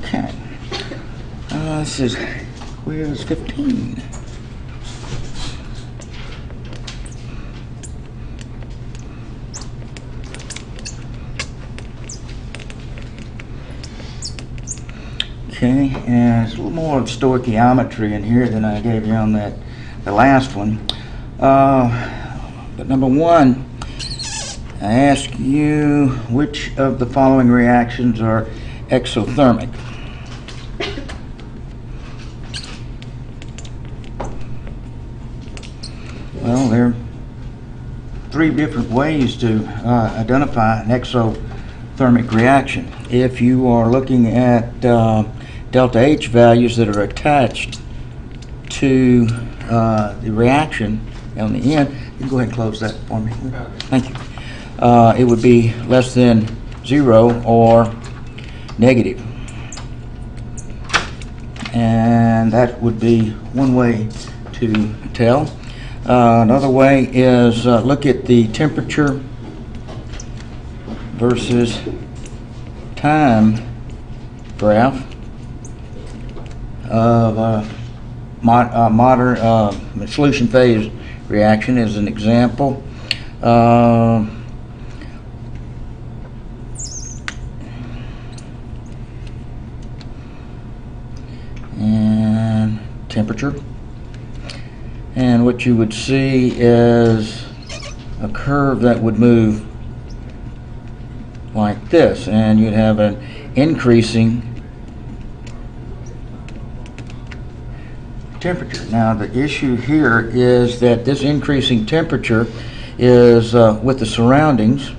Okay. This is Qz15. Okay, and it's a little more stoichiometry in here than I gave you on the last one. But number one, I ask you which of the following reactions are exothermic. Well, there are three different ways to identify an exothermic reaction. If you are looking at delta H values that are attached to the reaction on the end, you can go ahead and close that for me. Thank you. It would be less than 0 or negative. And that would be one way to tell. Another way is look at the temperature versus time graph of a modern solution phase reaction as an example. And temperature. And what you would see is a curve that would move like this, and you'd have an increasing temperature. Now the issue here is that this increasing temperature is with the surroundings,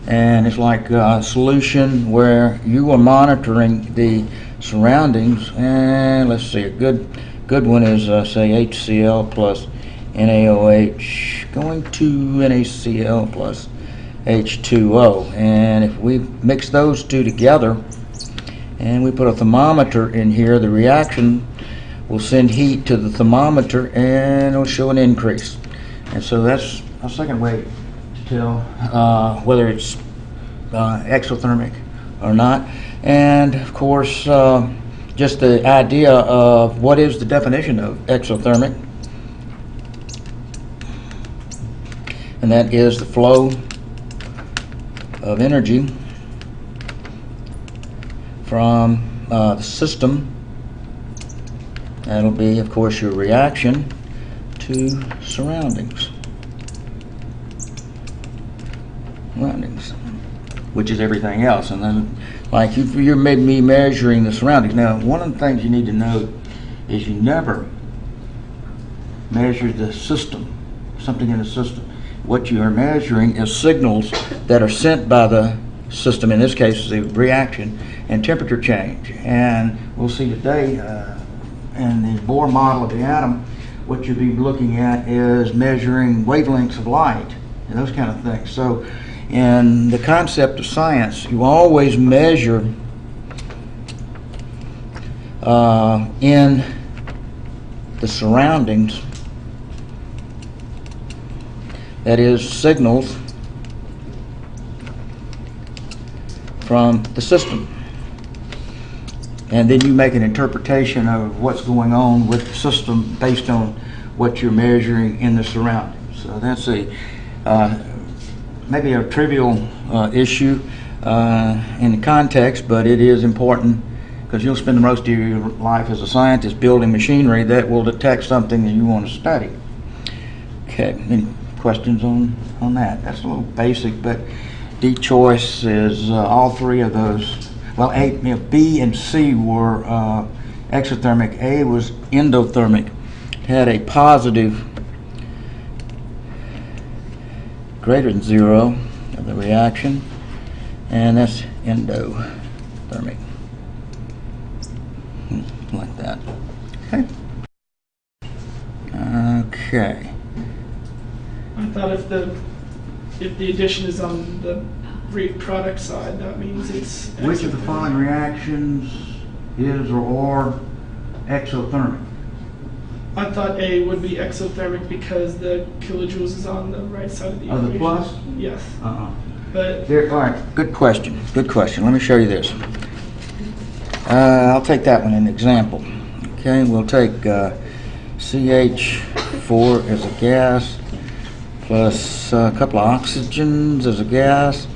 and it's like a solution where you are monitoring the surroundings. And let's see, a good one is say HCl plus NaOH going to NaCl plus H2O, and if we mix those two together and we put a thermometer in here, the reaction will send heat to the thermometer and it'll show an increase. And so that's a second way to tell whether it's exothermic or not. And of course, just the idea of what is the definition of exothermic, and that is the flow of energy from the system. That'll be, of course, your reaction to surroundings, which is everything else. And then, like, you're maybe measuring the surroundings. Now, one of the things you need to know is you never measure the system, something in the system. What you are measuring is signals that are sent by the system, in this case the reaction, and temperature change. And we'll see today in the Bohr model of the atom, what you'll be looking at is measuring wavelengths of light and those kind of things. So in the concept of science, you always measure in the surroundings, that is, signals from the system. And then you make an interpretation of what's going on with the system based on what you're measuring in the surroundings. So that's maybe a trivial issue in the context, but it is important because you'll spend the most of your life as a scientist building machinery that will detect something that you want to study. Okay, any questions on that? That's a little basic, but D choice is all three of those. Well, B and C were exothermic. A was endothermic. It had a positive greater than 0 of the reaction, and that's endothermic. Like that. Okay. Okay. I thought if the addition is on the product side, that means it's exothermic. Which of the following reactions is or exothermic? I thought A would be exothermic because the kilojoules is on the right side of the equation. Oh, the plus? Yes. But All right, good question. Good question. Let me show you this. I'll take that one as an example. Okay, we'll take CH4 as a gas plus a couple of oxygens as a gas,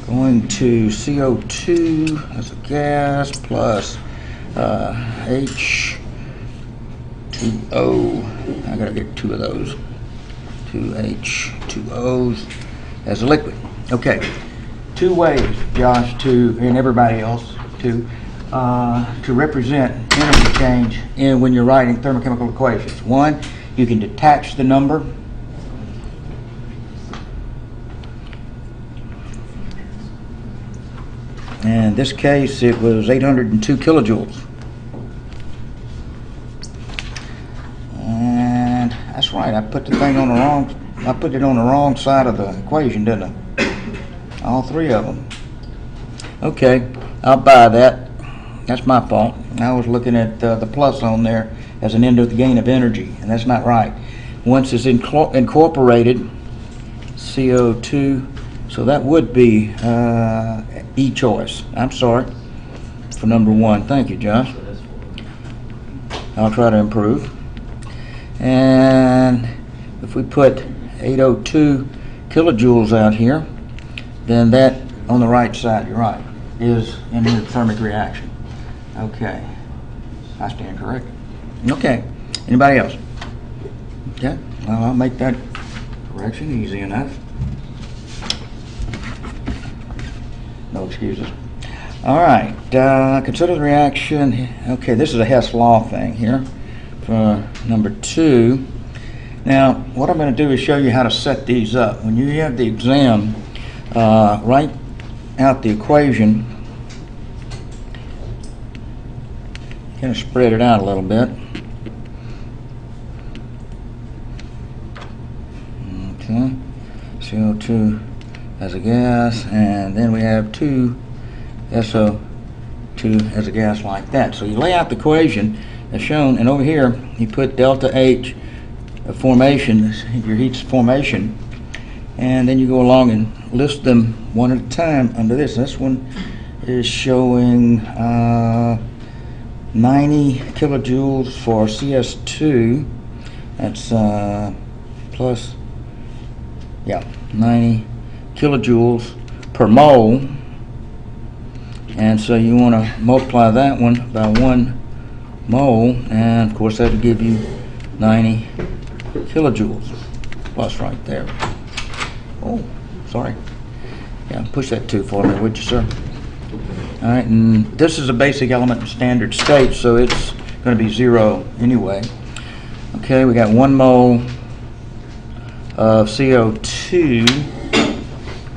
going to CO2 as a gas plus H2O. I gotta get two of those. Two H2Os as a liquid. Okay, two ways, Josh, and everybody else, to represent energy change when you're writing thermochemical equations. One, you can detach the number. In this case, it was 802 kilojoules. And that's right, I put it on the wrong side of the equation, didn't I? All three of them. Okay, I'll buy that. That's my fault. I was looking at the plus on there as an end of the gain of energy, and that's not right. Once it's incorporated, CO2, so that would be E choice. I'm sorry for number one. Thank you, Josh. I'll try to improve. And if we put 802 kilojoules out here, then that on the right side, you're right, is an endothermic reaction. Okay, I stand corrected. Okay, anybody else? Okay, well, I'll make that correction easy enough. No excuses. All right, consider the reaction. Okay, this is a Hess law thing here for number 2. Now, what I'm going to do is show you how to set these up. When you have the exam, write out the equation. Kind of spread it out a little bit. Okay, CO2 as a gas, and then we have 2 SO2 as a gas like that. So you lay out the equation as shown, and over here you put delta H formation, your heat's formation, and then you go along and list them one at a time under this. This one is showing 90 kilojoules for CS2. That's plus, yeah, 90 kilojoules per mole. And so you want to multiply that one by 1 mole, and of course that will give you 90 kilojoules plus right there. Oh, sorry. Yeah, push that 2 for me, would you, sir? All right, and this is a basic element of standard state, so it's going to be 0 anyway. Okay, we got 1 mole of CO2,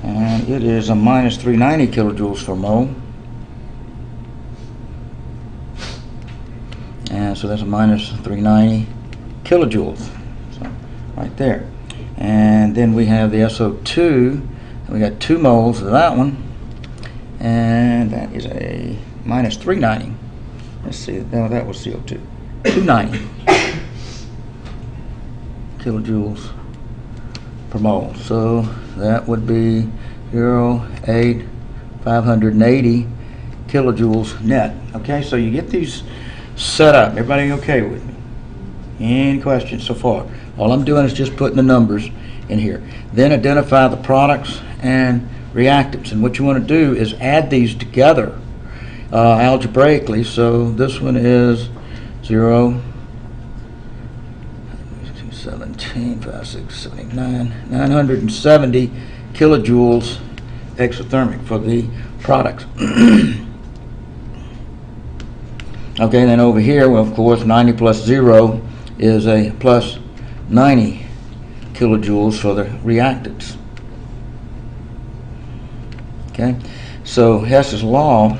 and it is a minus 390 kilojoules per mole. And so that's a minus 390 kilojoules, so right there. And then we have the SO2, we got 2 moles of that one, and that is a minus 390. Let's see, no, that was CO2. 290 kilojoules per mole. So that would be 580 kilojoules net. Okay, so you get these set up. Everybody okay with me? Any questions so far? All I'm doing is just putting the numbers in here. Then identify the products and reactants. And what you want to do is add these together algebraically. So this one is 0, 17, 5, 6, 7, 8, 9, 970 kilojoules exothermic for the products. Okay, then over here, well, of course, 90 plus 0 is a plus 90 kilojoules for the reactants. Okay, so Hess's law,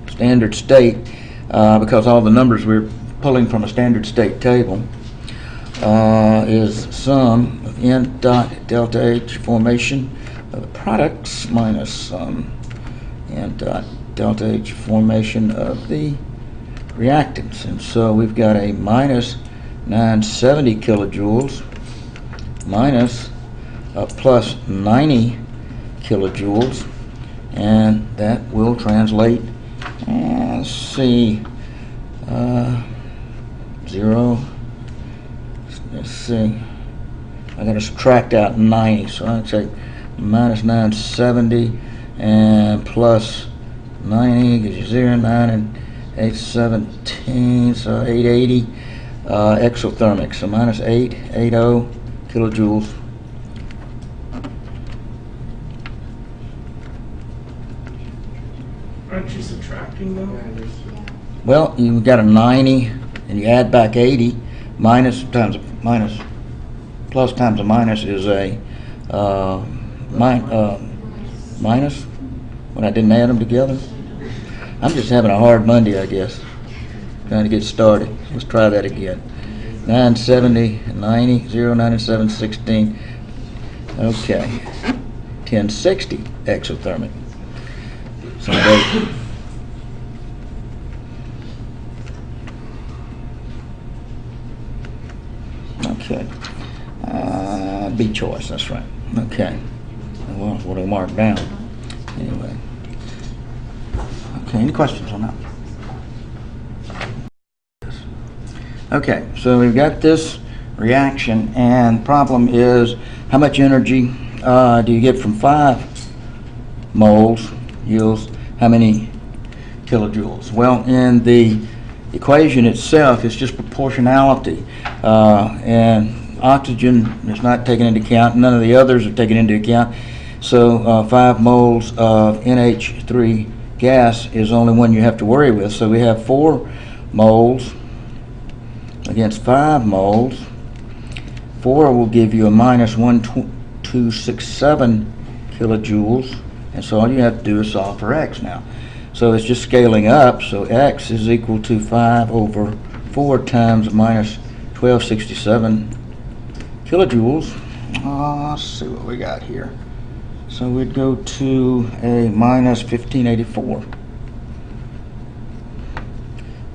standard state, because all the numbers we're pulling from a standard state table, is sum of N dot delta H formation of the products minus sum N dot delta H formation of the reactants. And so we've got a minus 970 kilojoules minus plus 90 kilojoules, and that will translate, and let's see, 0, let's see, I got to subtract out 90, so I'd say minus 970 and plus 90 gives you 0, 9, and 817, so 880 exothermic, so minus 880 kilojoules. Aren't you subtracting though? Well, you've got a 90 and you add back 80, minus times a minus, plus times a minus is a minus when I didn't add them together. I'm just having a hard Monday, I guess, trying to get started. Let's try that again. 970, 90, 0, 97, 16. Okay. 1060 exothermic. So okay. B choice, that's right. Okay. Well, that's what I marked down. Anyway. Okay, any questions on that? Okay, so we've got this reaction, and the problem is how much energy do you get from 5 moles yields how many kilojoules? Well, in the equation itself, it's just proportionality, and oxygen is not taken into account. None of the others are taken into account. So 5 moles of NH3 gas is only one you have to worry with. So we have 4 moles against 5 moles. 4 will give you a minus 1.267 kilojoules, and so all you have to do is solve for X now. So it's just scaling up, so X is equal to 5 over 4 times minus 1267 kilojoules. Let's see what we got here. So we'd go to a minus 1584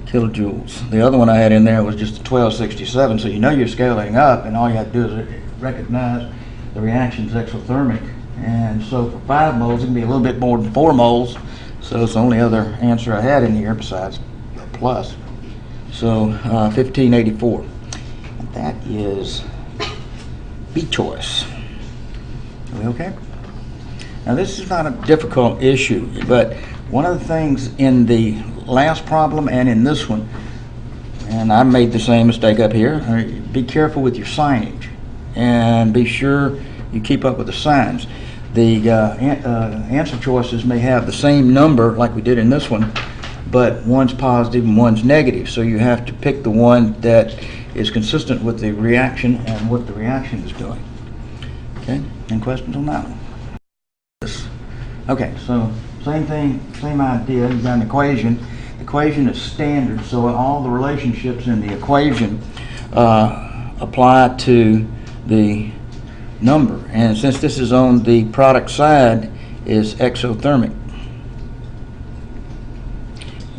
kilojoules. The other one I had in there was just 1267, so you know you're scaling up, and all you have to do is recognize the reaction's exothermic. And so for 5 moles, it can be a little bit more than 4 moles, so it's the only other answer I had in here besides the plus. So 1584. That is B choice. Are we okay? Now this is not a difficult issue, but one of the things in the last problem and in this one, and I made the same mistake up here, be careful with your signage and be sure you keep up with the signs. The answer choices may have the same number like we did in this one, but one's positive and one's negative, so you have to pick the one that is consistent with the reaction and what the reaction is doing. Okay, any questions on that one? Okay, so same thing, same idea. You've got an equation. The equation is standard, so all the relationships in the equation apply to the number. And since this is on the product side, is exothermic.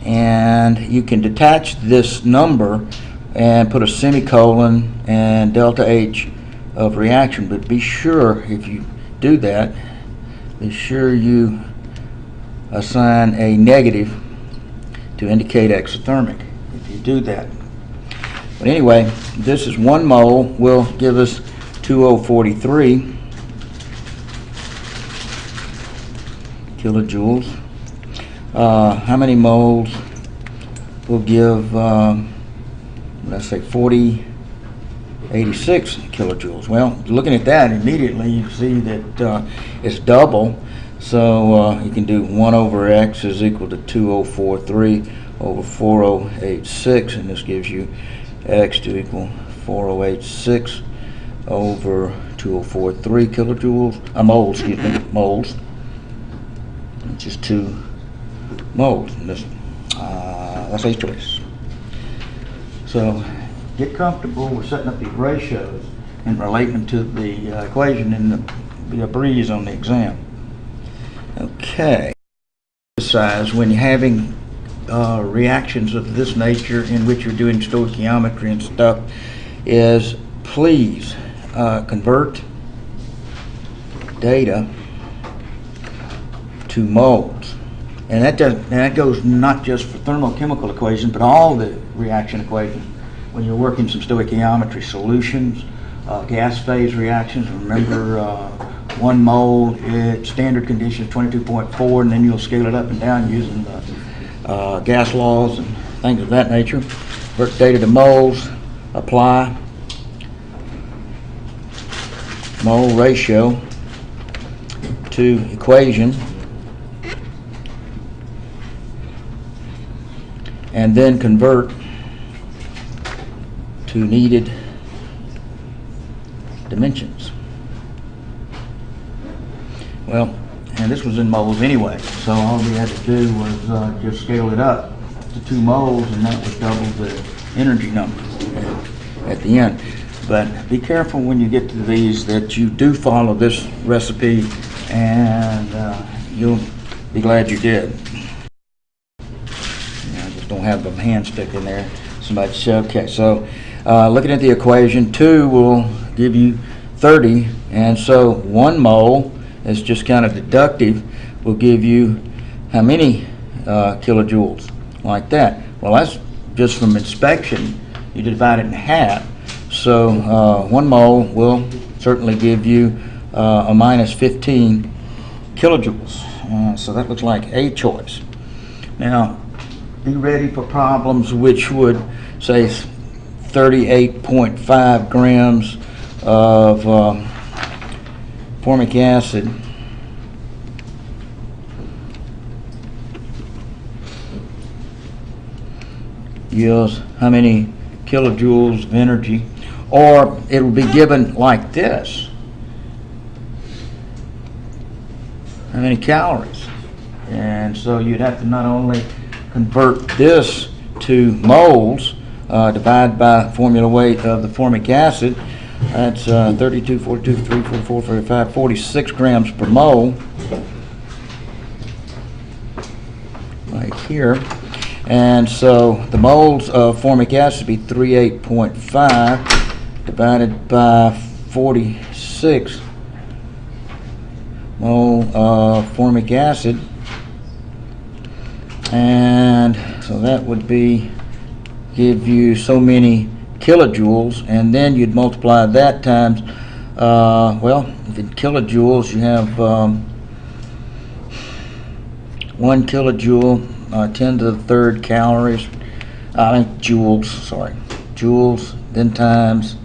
And you can detach this number and put a semicolon and delta H of reaction, but be sure if you do that, be sure you assign a negative to indicate exothermic if you do that. But anyway, this is 1 mole will give us 2043 kilojoules. How many moles will give, let's say 4086 kilojoules? Well, looking at that immediately, you see that it's double. So you can do 1 over X is equal to 2043 over 4086, and this gives you X to equal 4086 over 2043 kilojoules, moles, excuse me, moles, which is 2 moles. And this, that's A choice. So get comfortable with setting up these ratios and relating them to the equation, and be a breeze on the exam. Okay. Size when you're having reactions of this nature in which you're doing stoichiometry and stuff is please convert data to moles. And that goes not just for thermochemical equations, but all the reaction equations. When you're working some stoichiometry solutions, gas phase reactions, remember 1 mole, its standard condition is 22.4, and then you'll scale it up and down using the gas laws and things of that nature. Convert data to moles, apply mole ratio to equation, and then convert to needed dimensions. Well, and this was in moles anyway, so all we had to do was just scale it up to 2 moles, and that would double the energy number at the end. But be careful when you get to these that you do follow this recipe, and you'll be glad you did. I just don't have the hand stick in there. Somebody said, okay, so looking at the equation, 2 will give you 30, and so 1 mole is just kind of deductive, will give you how many kilojoules, like that. Well, that's just from inspection. You divide it in half, so 1 mole will certainly give you a minus 15 kilojoules. So that looks like a choice. Now, be ready for problems which would say 38.5 grams of formic acid yields how many kilojoules of energy, or it will be given like this: how many calories. And so you'd have to not only convert this to moles, divide by formula weight of the formic acid. That's 32, 42, 43, 44, 45, 46 grams per mole right here. And so the moles of formic acid would be 38.5 divided by 46 mole of formic acid. And so that would be give you so many kilojoules, and then you'd multiply that times, well, in kilojoules you have 1 kilojoule, 10 to the 3rd calories, joules, sorry, joules, then times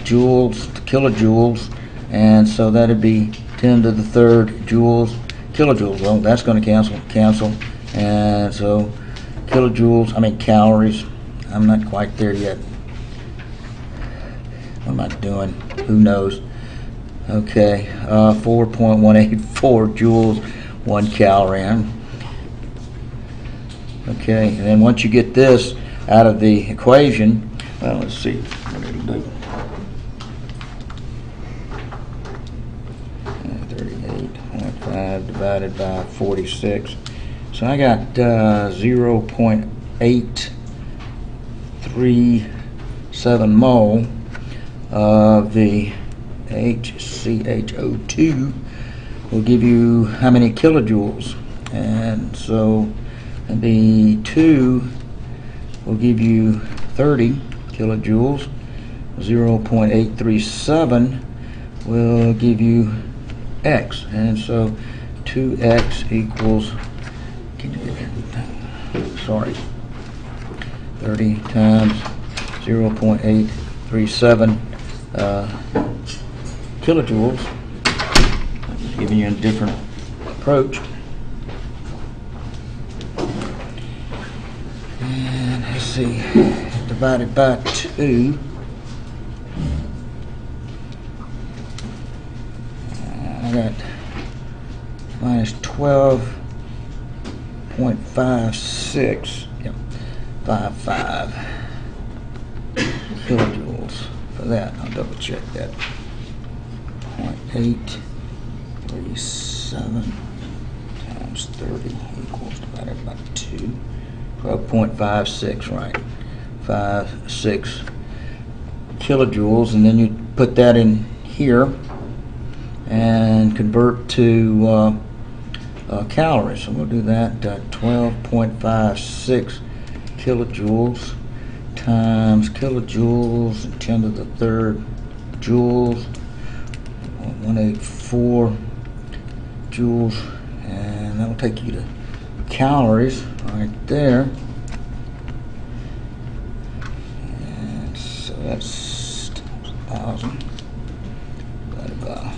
joules to kilojoules, and so that'd be 10 to the 3rd joules, kilojoules. Well, that's going to cancel, and so kilojoules, calories. I'm not quite there yet. What am I doing? Who knows? Okay, 4.184 joules, 1 calorie. Okay, and then once you get this out of the equation, well, let's see what it'll do. 38.5 divided by 46. So I got 0.837 mole of the HCHO2 will give you how many kilojoules? And so the 2 will give you 30 kilojoules. 0.837 will give you X, and so 2X equals, sorry, 30 times 0.837 kilojoules. I'm giving you a different approach. And let's see, divided by 2. I got minus 12.56, yep, 55 kilojoules for that. I'll double check that. 0.837 times 30 equals divided by 2. 12.56, right? 56 kilojoules, and then you put that in here, and convert to calories. So we'll do that. 12.56 kilojoules times kilojoules and 10 to the third joules. 184 joules, and that'll take you to calories right there. And so that's 1,000 divided by